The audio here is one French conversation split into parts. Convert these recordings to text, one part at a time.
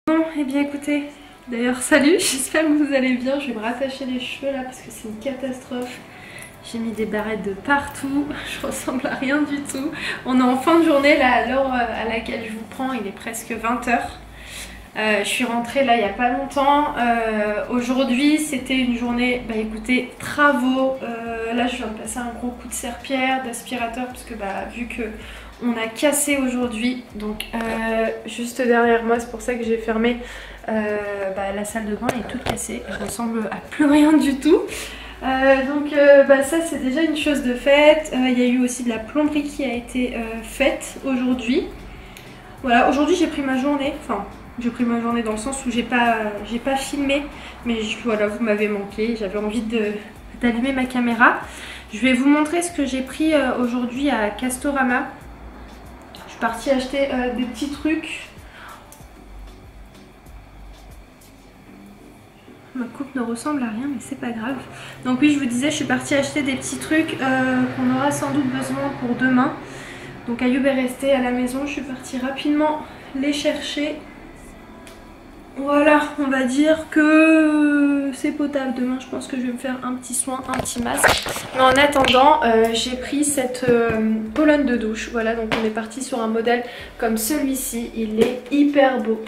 Bon, et bien écoutez, d'ailleurs salut, j'espère que vous allez bien. Je vais me rattacher les cheveux là parce que c'est une catastrophe. J'ai mis des barrettes de partout, je ressemble à rien du tout. On est en fin de journée là, à l'heure à laquelle je vous prends, il est presque 20 h. Je suis rentrée là il n'y a pas longtemps. Aujourd'hui c'était une journée, bah écoutez, travaux. Là je viens de passer un gros coup de serpillère, d'aspirateur parce que bah vu que on a cassé aujourd'hui, donc juste derrière moi, c'est pour ça que j'ai fermé. La salle de bain est toute cassée, je ressemble à plus rien du tout. Ça c'est déjà une chose de faite. Il y a eu aussi de la plomberie qui a été faite aujourd'hui. Voilà, aujourd'hui j'ai pris ma journée, enfin j'ai pris ma journée dans le sens où j'ai pas filmé, mais voilà, vous m'avez manqué, j'avais envie d'allumer ma caméra. Je vais vous montrer ce que j'ai pris aujourd'hui à Castorama. Je suis partie acheter des petits trucs. Ma coupe ne ressemble à rien, mais c'est pas grave. Donc oui, je vous disais, je suis partie acheter des petits trucs qu'on aura sans doute besoin pour demain. Donc Ayoub est resté à la maison, je suis partie rapidement les chercher. Voilà, on va dire que c'est potable. Demain, je pense que je vais me faire un petit soin, un petit masque. Mais en attendant, j'ai pris cette colonne de douche. Voilà, donc on est parti sur un modèle comme celui-ci. Il est hyper beau.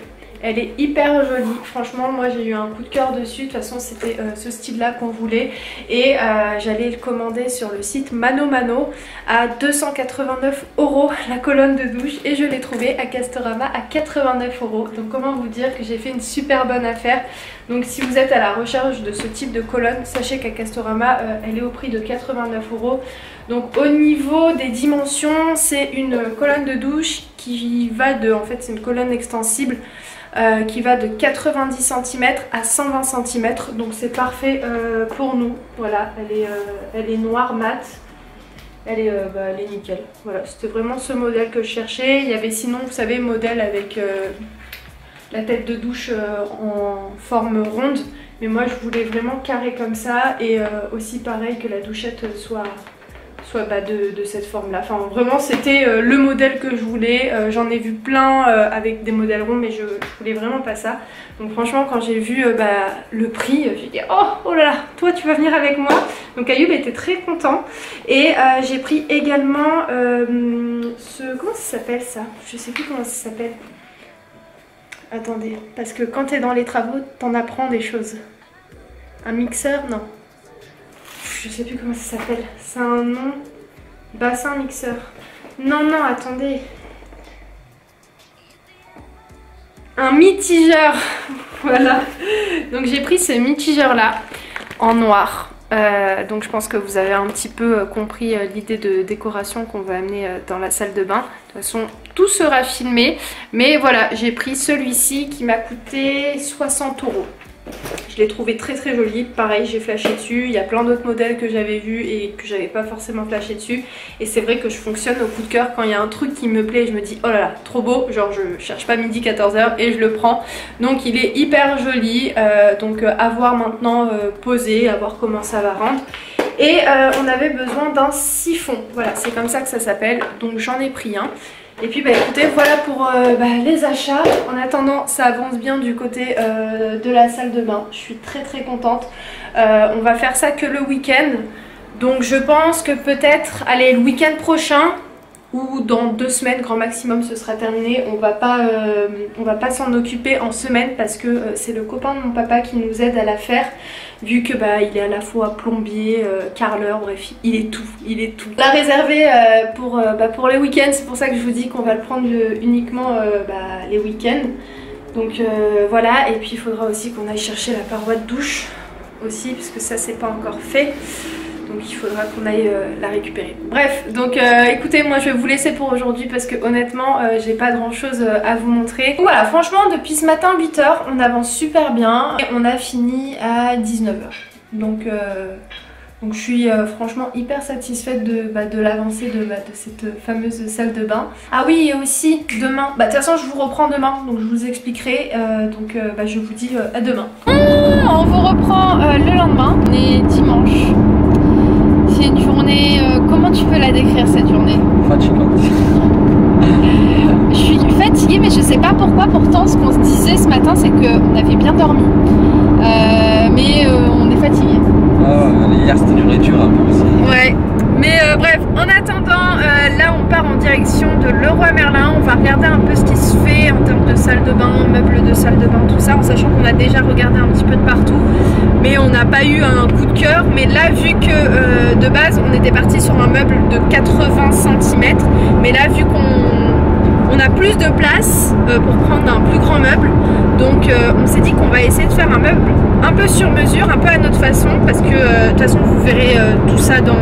Elle est hyper jolie, franchement moi j'ai eu un coup de cœur dessus, de toute façon c'était ce style là qu'on voulait et j'allais le commander sur le site ManoMano à 289 € la colonne de douche et je l'ai trouvé à Castorama à 89 €. Donc comment vous dire que j'ai fait une super bonne affaire. Donc si vous êtes à la recherche de ce type de colonne, sachez qu'à Castorama elle est au prix de 89 €. Donc au niveau des dimensions, c'est une colonne de douche qui va de, en fait c'est une colonne extensible qui va de 90 cm à 120 cm, donc c'est parfait pour nous. Voilà, elle est noire mat, elle est nickel. Voilà, c'était vraiment ce modèle que je cherchais. Il y avait sinon, vous savez, modèle avec la tête de douche en forme ronde, mais moi je voulais vraiment carré comme ça et aussi pareil que la douchette soit de cette forme là. Enfin vraiment c'était le modèle que je voulais. J'en ai vu plein avec des modèles ronds, mais je voulais vraiment pas ça. Donc franchement quand j'ai vu le prix, j'ai dit oh là là, toi tu vas venir avec moi. Donc Ayoub était très content. Et j'ai pris également comment ça s'appelle ça? Je sais plus comment ça s'appelle. Attendez, parce que quand t'es dans les travaux t'en apprends des choses. Un mixeur? Non. Je sais plus comment ça s'appelle, c'est un nom, bassin mixeur. Non, attendez. Un mitigeur, voilà. Donc j'ai pris ce mitigeur là, en noir. Donc je pense que vous avez un petit peu compris l'idée de décoration qu'on va amener dans la salle de bain. De toute façon, tout sera filmé. Mais voilà, j'ai pris celui-ci qui m'a coûté 60 €. Je l'ai trouvé très joli, pareil j'ai flashé dessus, il y a plein d'autres modèles que j'avais vus et que j'avais pas forcément flashé dessus. Et c'est vrai que je fonctionne au coup de cœur quand il y a un truc qui me plaît et je me dis oh là là, trop beau, genre je cherche pas midi 14 h et je le prends. Donc il est hyper joli, donc à voir maintenant poser, à voir comment ça va rendre. Et on avait besoin d'un siphon, voilà c'est comme ça que ça s'appelle, donc j'en ai pris un. Et puis écoutez, voilà pour les achats. En attendant, ça avance bien du côté de la salle de bain. Je suis très contente. On va faire ça que le week-end. Donc je pense que peut-être, allez, le week-end prochain ou dans 2 semaines, grand maximum, ce sera terminé. On va pas s'en occuper en semaine parce que c'est le copain de mon papa qui nous aide à la faire. Vu que il est à la fois plombier, carreleur, bref, il est tout. On l'a réservé pour les week-ends, c'est pour ça que je vous dis qu'on va le prendre uniquement les week-ends. Donc voilà, et puis il faudra aussi qu'on aille chercher la paroi de douche aussi, parce que ça c'est pas encore fait. Donc il faudra qu'on aille la récupérer. Bref, donc écoutez, moi je vais vous laisser pour aujourd'hui parce que honnêtement j'ai pas grand chose à vous montrer. Donc voilà, franchement depuis ce matin 8 h, on avance super bien et on a fini à 19 h. Donc je suis franchement hyper satisfaite de l'avancée de cette fameuse salle de bain. Ah oui, et aussi demain, de toute façon je vous reprends demain, donc je vous expliquerai, je vous dis à demain. On vous reprend le lendemain, on est dimanche. C'est une journée, comment tu peux la décrire cette journée? Fatigante. Je suis fatiguée, mais je sais pas pourquoi. Pourtant, ce qu'on se disait ce matin, c'est qu'on avait bien dormi. Mais on est fatigué. Ah, hier c'était du dur un peu aussi. Ouais. Mais bref, en attendant, là on part en direction de Leroy Merlin. On va regarder un peu ce qui se fait en termes de salle de bain, meubles de salle de bain, tout ça, en sachant qu'on a déjà regardé un petit peu de partout. Mais on n'a pas eu un coup de cœur. Mais là, vu que de base on était parti sur un meuble de 80 cm, mais là vu qu'on a plus de place pour prendre un plus grand meuble, donc on s'est dit qu'on va essayer de faire un meuble un peu sur mesure, un peu à notre façon, parce que de toute façon vous verrez tout ça dans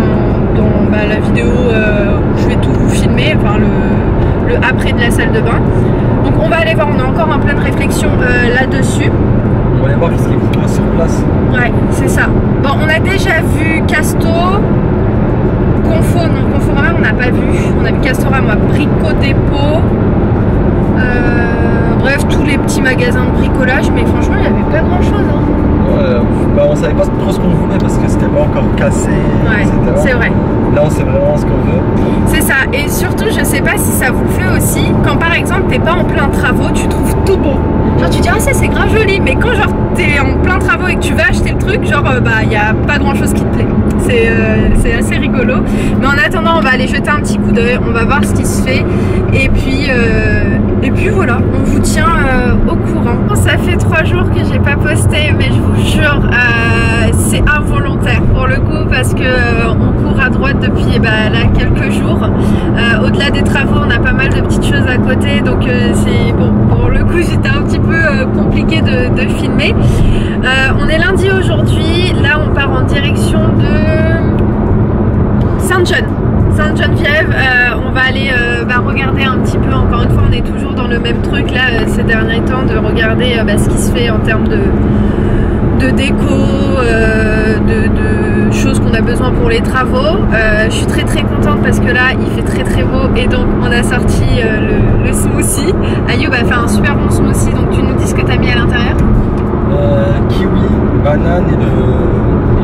la vidéo où je vais tout vous filmer, enfin le après de la salle de bain. Donc on va aller voir, on est encore en pleine réflexion là-dessus. On va aller voir ce qu'il faut sur place. Ouais, c'est ça. Bon, on a déjà vu Casto, Confo, non, Conforama on n'a pas vu. On a vu Castorama, Brico Dépôt, bref, tous les petits magasins de bricolage, mais franchement il n'y avait pas grand chose. Hein. Ouais, bah on savait pas trop ce qu'on voulait parce que c'était pas encore cassé, ouais, etc. C'est vrai. Là on sait vraiment ce qu'on veut. C'est ça, et surtout je sais pas si ça vous le fait aussi, quand par exemple t'es pas en plein travaux, tu trouves tout beau. Genre tu dis ah ça c'est grave joli, mais quand genre t'es en plein travaux et que tu vas acheter le truc, genre bah y a pas grand chose qui te plaît. C'est assez rigolo. Mais en attendant on va aller jeter un petit coup d'œil, on va voir ce qui se fait. Et puis voilà, on vous tient au courant. Ça fait 3 jours que j'ai pas posté, mais je vous jure c'est involontaire pour le coup, parce que on court à droite depuis là quelques jours. Au-delà des travaux on a pas mal de petites choses à côté, donc c'est bon, pour le coup c'était un petit peu compliqué de filmer. On est lundi aujourd'hui, là on part en direction de Sainte-Geneviève. On va aller regarder un petit peu, encore une fois on est toujours dans le même truc là ces derniers temps, de regarder ce qui se fait en termes de déco, de choses qu'on a besoin pour les travaux. Je suis très contente parce que là il fait très beau, et donc on a sorti le smoothie. Ayoub a fait un super bon smoothie, donc tu nous dis ce que tu as mis à l'intérieur. Kiwi, banane et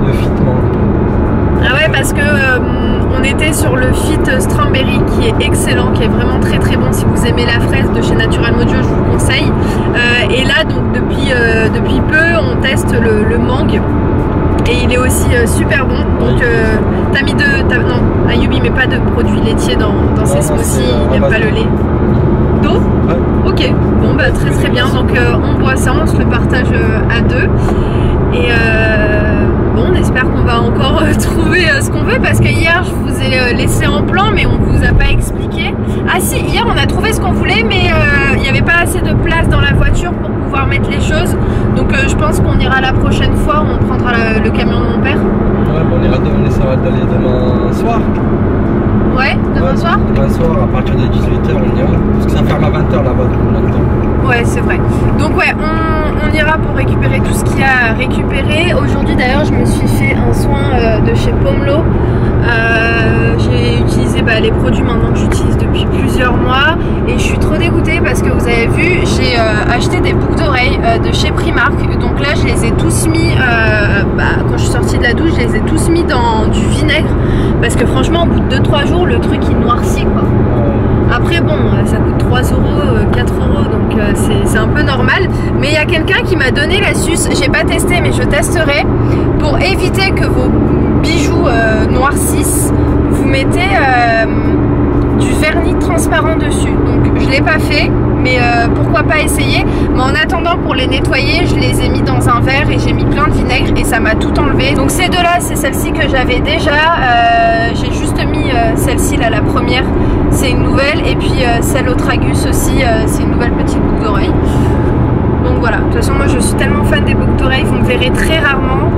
le fit mangue. Ah ouais, parce que on était sur le fit strawberry qui est excellent, qui est vraiment très bon. Si vous aimez la fraise de chez Natural Mojo, je vous le conseille. Et là donc depuis peu on teste le mangue, et il est aussi super bon. Donc t'as mis non, Ayoub il met pas de produits laitiers dans ses smoothies, il n'aime pas le lait. D'eau? Ouais. Ok, bon bah très bien, donc on boit ça, on se le partage à deux. Et bon, on espère qu'on va encore trouver ce qu'on veut, parce que hier je vous ai laissé en plan mais on vous a pas expliqué. Ah si, hier on a trouvé ce qu'on voulait, mais il n'y avait pas assez de place dans la voiture pour pouvoir mettre les choses. Donc je pense qu'on ira la prochaine fois, on prendra le camion de mon père. Ouais, bon, on essaiera d'aller demain soir. Ouais, demain soir. Demain soir, à partir de 18h, on ira. Parce que ça ferme à 20h là-bas, donc on a le temps. Ouais, c'est vrai. Donc ouais, on ira pour récupérer tout ce qu'il y a à récupérer. Aujourd'hui d'ailleurs, je me suis fait un soin de chez Pomelo. J'ai utilisé les produits maintenant que j'utilise depuis plusieurs mois, et je suis trop dégoûtée parce que vous avez vu, j'ai acheté des boucles d'oreilles de chez Primark. Donc là je les ai tous mis, quand je suis sortie de la douche, je les ai tous mis dans du vinaigre, parce que franchement au bout de 2-3 jours le truc il noircit quoi. Après bon, ça coûte 3 €, 4 €, donc c'est un peu normal. Mais il y a quelqu'un qui m'a donné l'astuce, j'ai pas testé mais je testerai, pour éviter que vos bijoux noircissent. Vous mettez du vernis transparent dessus. Donc je l'ai pas fait, mais pourquoi pas essayer. Mais en attendant, pour les nettoyer, je les ai mis dans un verre et j'ai mis plein de vinaigre et ça m'a tout enlevé. Donc ces deux là, c'est celle-ci que j'avais déjà. J'ai juste mis celle-ci là, la première, c'est une nouvelle, et puis celle au tragus aussi, c'est une nouvelle petite boucle d'oreille. Donc voilà, de toute façon moi je suis tellement fan des boucles d'oreilles, vous me verrez très rarement,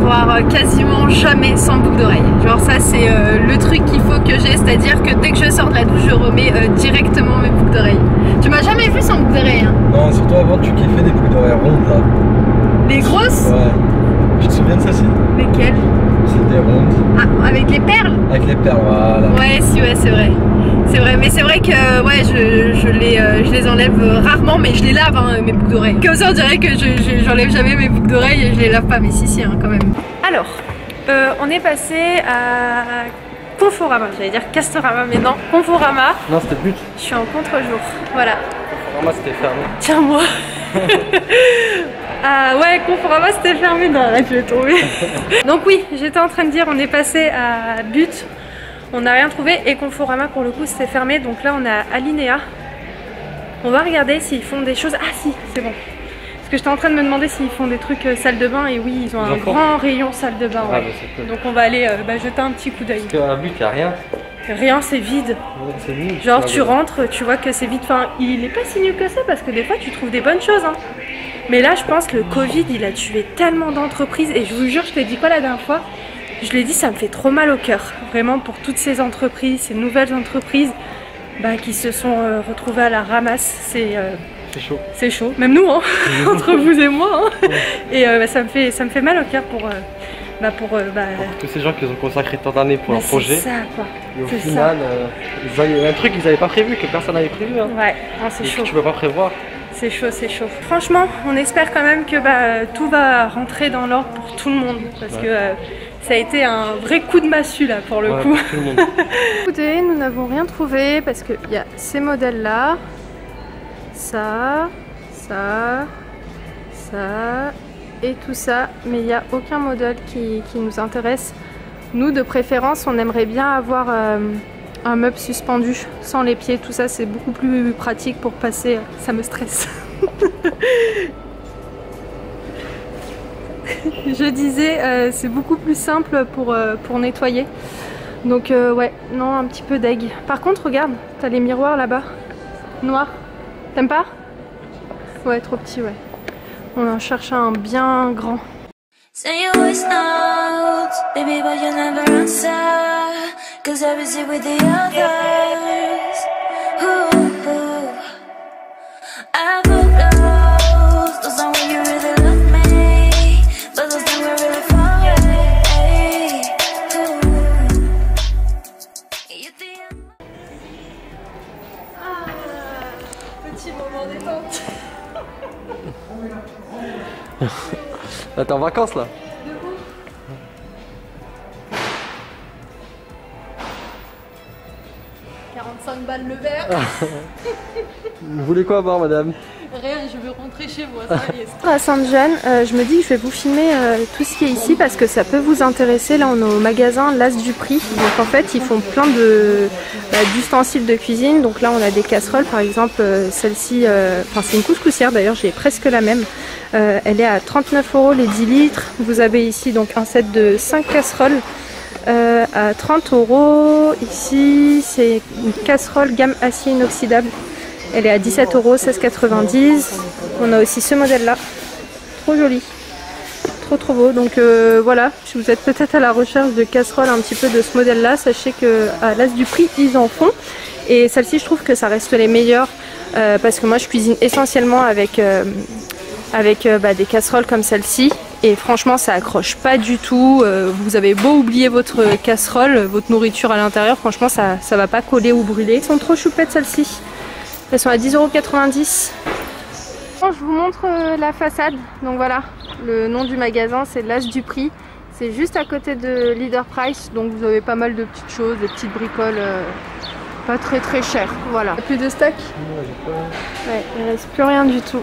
voire quasiment jamais sans boucle d'oreille. Genre ça c'est le truc qu'il faut que j'ai, c'est-à-dire que dès que je sors de la douche je remets directement mes boucles d'oreilles. Tu m'as jamais vu sans boucle d'oreille hein? Non, surtout avant tu kiffais des boucles d'oreilles rondes là. Les grosses? Ouais. Tu te souviens de celle-ci? Lesquelles? C'était ronde. Ah, avec les perles? Avec les perles, voilà. Ouais, si, ouais, c'est vrai. C'est vrai, mais c'est vrai que ouais, je les enlève rarement, mais je les lave hein, mes boucles d'oreilles. Comme ça on dirait que j'enlève jamais mes boucles d'oreilles et je les lave pas, mais si hein, quand même. Alors, on est passé à Conforama, j'allais dire Castorama, mais non, Conforama. Non, c'était But. Je suis en contre-jour, voilà. Conforama, c'était fermé. Tiens-moi. Ah ouais, Conforama c'était fermé, non, là je vais tomber. Donc oui, j'étais en train de dire, on est passé à But, on n'a rien trouvé, et Conforama pour le coup c'était fermé, donc là on est à Alinea. On va regarder s'ils font des choses. Ah si, c'est bon. Parce que j'étais en train de me demander s'ils font des trucs salle de bain, et oui, ils ont un grand rayon salle de bain. Ouais. Ah, bah, c'est cool. Donc on va aller jeter un petit coup d'œil. Parce qu'à But, il n'y a rien. Rien, c'est vide. Ouais, c'est nul. Genre tu rentres, tu vois que c'est vide. Enfin, il est pas si nul que ça parce que des fois tu trouves des bonnes choses. Hein. Mais là, je pense que le Covid, il a tué tellement d'entreprises. Et je vous jure, je te dis quoi la dernière fois? Je l'ai dit, ça me fait trop mal au cœur. Vraiment pour toutes ces entreprises, ces nouvelles entreprises qui se sont retrouvées à la ramasse. C'est chaud. C'est chaud. Même nous, hein, entre vous et moi. Hein. Et ça me fait mal au cœur pour tous ces gens qui ont consacré tant d'années pour un projet. C'est ça, quoi. Et au final, un truc qu'ils n'avaient pas prévu, que personne n'avait prévu. Hein. Ouais, c'est chaud. Tu peux pas prévoir. C'est chaud, c'est chaud. Franchement, on espère quand même que tout va rentrer dans l'ordre pour tout le monde. Parce que ça a été un vrai coup de massue là pour le coup. Pour tout le monde. Écoutez, nous n'avons rien trouvé parce qu'il y a ces modèles là. Ça et tout ça, mais il n'y a aucun modèle qui nous intéresse. Nous, de préférence, on aimerait bien avoir un meuble suspendu sans les pieds. Tout ça, c'est beaucoup plus pratique pour passer. Ça me stresse. Je disais, c'est beaucoup plus simple pour nettoyer. Donc ouais, non, un petit peu deg. Par contre, regarde, t'as les miroirs là-bas, noirs. T'aimes pas? Ouais, trop petit, ouais. On en cherche un bien grand. Say you always know, baby, but you never answer, 'cause I was here with the others. Ooh, ooh. I put those are when you really love me, but those that were really far away. Ooh. Ah, petit moment détente. Là, t'es en vacances là? De ouf. 45 balles le verre. Vous voulez quoi boire, madame? Rien, je veux rentrer chez moi, ça y est. À Sainte-Jeanne, je me dis que je vais vous filmer tout ce qui est ici parce que ça peut vous intéresser. Là, on est au magasin L'As du Prix. Donc en fait, ils font plein d'ustensiles de cuisine. Donc là, on a des casseroles, par exemple, celle-ci, c'est une couscoussière d'ailleurs, j'ai presque la même. Elle est à 39 € les 10 litres. Vous avez ici donc un set de 5 casseroles à 30 €. Ici, c'est une casserole gamme acier inoxydable. Elle est à 17 €, 16,90 €. On a aussi ce modèle-là, trop joli, trop beau. Donc voilà, si vous êtes peut-être à la recherche de casseroles un petit peu de ce modèle-là, sachez qu'à L'As du Prix, ils en font. Et celle-ci, je trouve que ça reste les meilleures parce que moi, je cuisine essentiellement avec des casseroles comme celle-ci. Et franchement, ça accroche pas du tout. Vous avez beau oublier votre casserole, votre nourriture à l'intérieur, franchement, ça va pas coller ou brûler. Elles sont trop choupettes, celles-ci. Elles sont à 10,90 €. Je vous montre la façade. Donc voilà, le nom du magasin, c'est L'As du Prix. C'est juste à côté de Leader Price. Donc vous avez pas mal de petites choses, des petites bricoles pas très chères. Voilà. Plus de stock? Ouais, il reste plus rien du tout.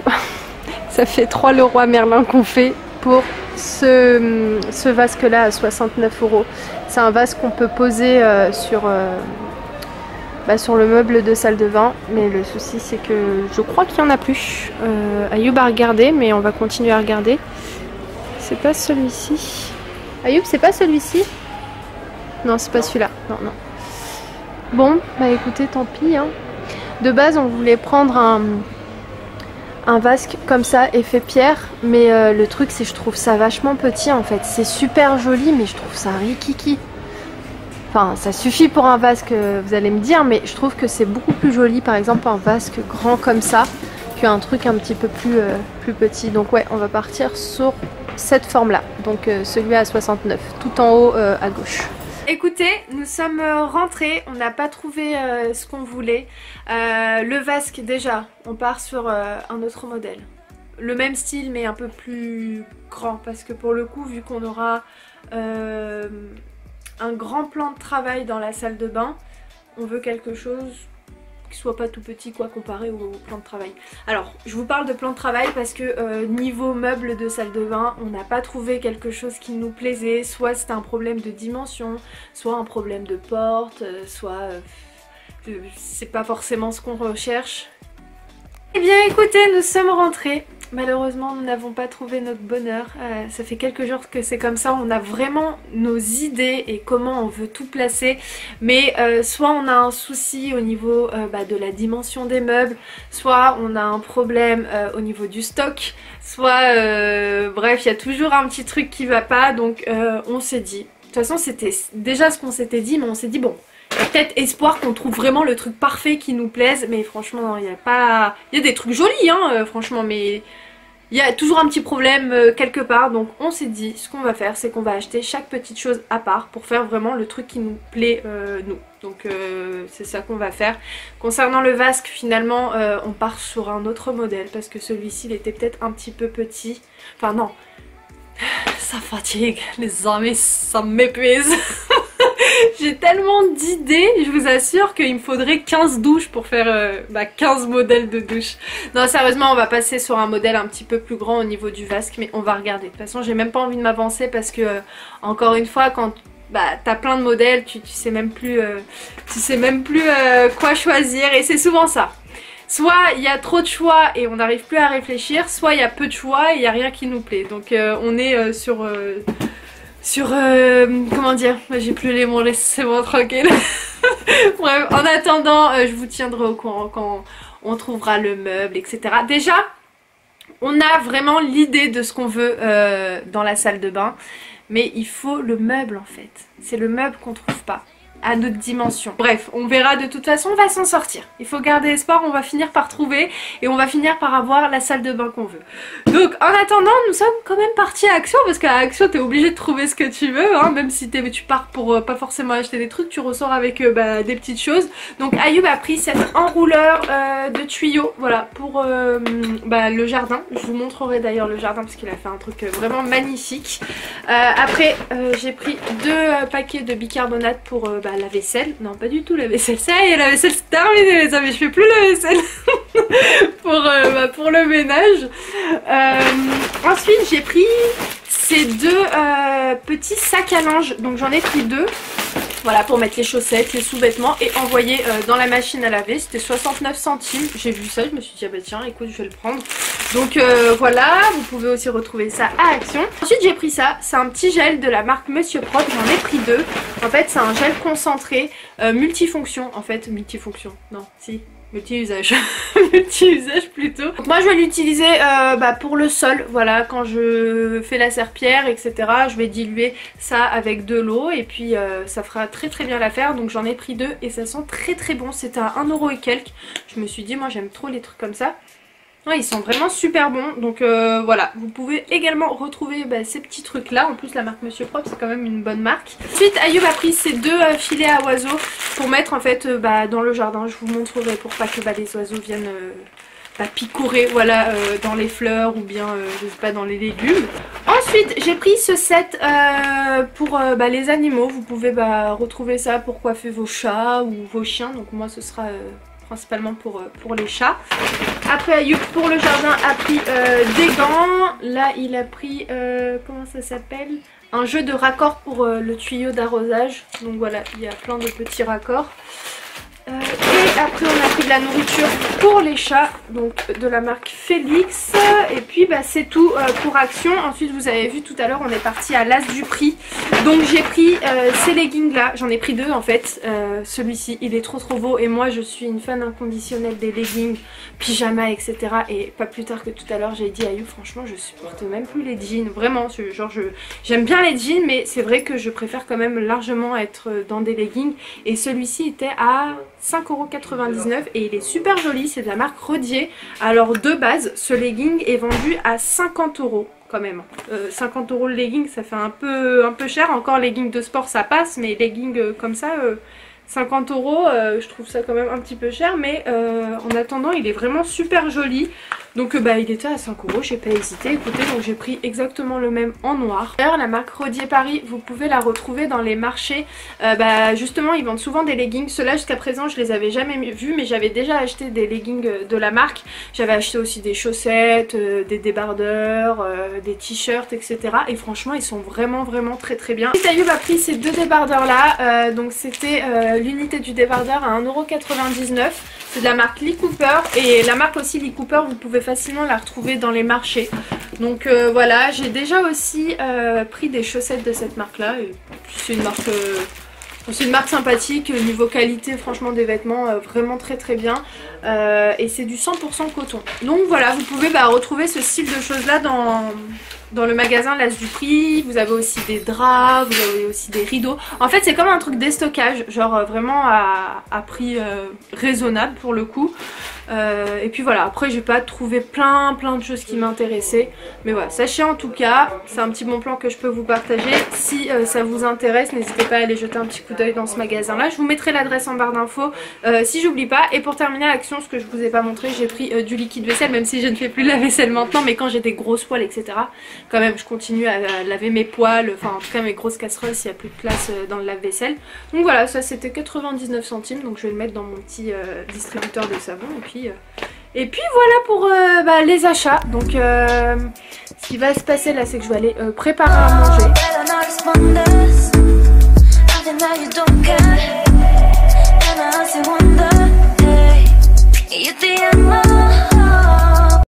Ça fait 3 Leroy Merlin qu'on fait pour ce vasque-là à 69 €. C'est un vasque qu'on peut poser sur le meuble de salle de bain, mais le souci c'est que je crois qu'il n'y en a plus. Ayoub a regardé, mais on va continuer à regarder. C'est pas celui-ci. Ayoub, c'est pas celui-ci? Non, c'est pas celui-là. Non. Bon, bah écoutez, tant pis. Hein. De base, on voulait prendre un vasque comme ça, effet pierre, mais le truc c'est que je trouve ça vachement petit en fait. C'est super joli, mais je trouve ça rikiki. Enfin, ça suffit pour un vasque, vous allez me dire, mais je trouve que c'est beaucoup plus joli, par exemple, un vasque grand comme ça, qu'un truc un petit peu plus petit. Donc ouais, on va partir sur cette forme-là. Donc celui à 69, tout en haut à gauche. Écoutez, nous sommes rentrés, on n'a pas trouvé ce qu'on voulait. Le vasque, déjà, on part sur un autre modèle. Le même style, mais un peu plus grand, parce que pour le coup, vu qu'on aura un grand plan de travail dans la salle de bain. On veut quelque chose qui soit pas tout petit quoi comparé au plan de travail. Alors je vous parle de plan de travail parce que niveau meubles de salle de bain, on n'a pas trouvé quelque chose qui nous plaisait. Soit c'était un problème de dimension, soit un problème de porte, soit c'est pas forcément ce qu'on recherche. Eh bien écoutez, nous sommes rentrés. Malheureusement, nous n'avons pas trouvé notre bonheur. Ça fait quelques jours que c'est comme ça. On a vraiment nos idées et comment on veut tout placer. Mais soit on a un souci au niveau de la dimension des meubles, soit on a un problème au niveau du stock, soit bref, il y a toujours un petit truc qui va pas. Donc on s'est dit, de toute façon c'était déjà ce qu'on s'était dit, mais on s'est dit bon, il y a peut-être espoir qu'on trouve vraiment le truc parfait qui nous plaise. Mais franchement, il y a pas... Il y a des trucs jolis hein, franchement, mais... Il y a toujours un petit problème quelque part, donc on s'est dit ce qu'on va faire c'est qu'on va acheter chaque petite chose à part pour faire vraiment le truc qui nous plaît nous. Donc c'est ça qu'on va faire. Concernant le vasque, finalement on part sur un autre modèle parce que celui-ci il était peut-être un petit peu petit. Enfin non, ça fatigue les amis, ça m'épuise. J'ai tellement d'idées, je vous assure qu'il me faudrait 15 douches pour faire 15 modèles de douches. Non sérieusement on va passer sur un modèle un petit peu plus grand au niveau du vasque, mais on va regarder. De toute façon j'ai même pas envie de m'avancer parce que encore une fois quand t'as plein de modèles, tu sais même plus, quoi choisir et c'est souvent ça. Soit il y a trop de choix et on n'arrive plus à réfléchir, soit il y a peu de choix et il n'y a rien qui nous plaît. Donc on est sur comment dire, j'ai plus les mots, laissez-moi tranquille. Bref, en attendant, je vous tiendrai au courant quand on trouvera le meuble, etc. Déjà, on a vraiment l'idée de ce qu'on veut dans la salle de bain, mais il faut le meuble en fait. C'est le meuble qu'on trouve pas à notre dimension. Bref, on verra, de toute façon on va s'en sortir. Il faut garder espoir, on va finir par trouver et on va finir par avoir la salle de bain qu'on veut. Donc en attendant, nous sommes quand même partis à Action parce qu'à Action t'es obligé de trouver ce que tu veux hein, même si tu pars pour pas forcément acheter des trucs, tu ressors avec des petites choses. Donc Ayoub a pris cet enrouleur de tuyaux, voilà, pour le jardin. Je vous montrerai d'ailleurs le jardin parce qu'il a fait un truc vraiment magnifique. Après j'ai pris 2 paquets de bicarbonate pour la vaisselle. Non pas du tout la vaisselle, ça y est, la vaisselle c'est terminé les amis, je fais plus la vaisselle. pour le ménage. Ensuite j'ai pris ces 2 petits sacs à linge, donc j'en ai pris 2. Voilà, pour mettre les chaussettes, les sous-vêtements et envoyer dans la machine à laver. C'était 69 centimes. J'ai vu ça, je me suis dit, ah bah tiens, écoute, je vais le prendre. Donc voilà, vous pouvez aussi retrouver ça à Action. Ensuite, j'ai pris ça. C'est un petit gel de la marque Monsieur Propre. J'en ai pris 2. En fait, c'est un gel concentré multifonction. En fait, multifonction. Non, si. Multi-usage. Multi-usage plutôt. Donc moi je vais l'utiliser pour le sol, voilà, quand je fais la serpillière, etc. Je vais diluer ça avec de l'eau et puis ça fera très très bien l'affaire. Donc j'en ai pris 2 et ça sent très très bon. C'était à 1 € et quelques. Je me suis dit, moi j'aime trop les trucs comme ça. Ouais, ils sont vraiment super bons, donc voilà, vous pouvez également retrouver ces petits trucs là. En plus la marque Monsieur Propre c'est quand même une bonne marque. Ensuite Ayoub a pris ces 2 filets à oiseaux pour mettre en fait dans le jardin. Je vous montrerai pour pas que les oiseaux viennent picourer, voilà, dans les fleurs ou bien je sais pas, dans les légumes. Ensuite j'ai pris ce set pour les animaux. Vous pouvez retrouver ça pour coiffer vos chats ou vos chiens, donc moi ce sera principalement pour les chats. Après Ayoub pour le jardin a pris des gants. Là il a pris comment ça s'appelle, un jeu de raccords pour le tuyau d'arrosage. Donc voilà, il y a plein de petits raccords. Et après on a pris de la nourriture pour les chats, donc de la marque Félix. Et puis c'est tout pour Action. Ensuite vous avez vu tout à l'heure on est parti à l'As du Prix. Donc j'ai pris ces leggings là, j'en ai pris 2 en fait. Celui-ci il est trop beau et moi je suis une fan inconditionnelle des leggings, pyjama, etc. Et pas plus tard que tout à l'heure j'ai dit à Ayoub, franchement je supporte même plus les jeans, vraiment, genre j'aime bien les jeans mais c'est vrai que je préfère quand même largement être dans des leggings. Et celui-ci était à 5,99 € et il est super joli, c'est de la marque Rodier. Alors de base ce legging est vendu à 50 € quand même. 50 € le legging ça fait un peu cher. Encore legging de sport ça passe, mais legging comme ça 50 €, je trouve ça quand même un petit peu cher, mais en attendant il est vraiment super joli. Donc bah il était à 5 €, j'ai pas hésité, écoutez, donc j'ai pris exactement le même en noir. D'ailleurs la marque Rodier Paris, vous pouvez la retrouver dans les marchés, bah justement ils vendent souvent des leggings, ceux-là jusqu'à présent je les avais jamais vus, mais j'avais déjà acheté des leggings de la marque, j'avais acheté aussi des chaussettes, des débardeurs, des t-shirts, etc. Et franchement ils sont vraiment très bien. Ayoub a pris ces deux débardeurs là, donc c'était l'unité du débardeur à 1,99 €. C'est de la marque Lee Cooper, et la marque aussi Lee Cooper vous pouvez facilement la retrouver dans les marchés. Donc voilà, j'ai déjà aussi pris des chaussettes de cette marque là, c'est une marque sympathique, niveau qualité franchement des vêtements vraiment très bien, et c'est du 100% coton. Donc voilà, vous pouvez retrouver ce style de choses là dans le magasin L'As du Prix. Vous avez aussi des draps, vous avez aussi des rideaux. En fait c'est comme un truc déstockage, genre vraiment à prix raisonnable pour le coup. Et puis voilà, après j'ai pas trouvé plein de choses qui m'intéressaient, mais voilà, sachez en tout cas, c'est un petit bon plan que je peux vous partager. Si ça vous intéresse, n'hésitez pas à aller jeter un petit coup d'œil dans ce magasin là, je vous mettrai l'adresse en barre d'infos si j'oublie pas. Et pour terminer l'action, ce que je vous ai pas montré, j'ai pris du liquide vaisselle, même si je ne fais plus la vaisselle maintenant, mais quand j'ai des grosses poêles etc, quand même je continue à laver mes poêles, enfin en tout cas mes grosses casseroles s'il n'y a plus de place dans le lave-vaisselle. Donc voilà, ça c'était 99 centimes, donc je vais le mettre dans mon petit distributeur de savon. Et puis voilà pour les achats. Donc ce qui va se passer là, c'est que je vais aller préparer à manger.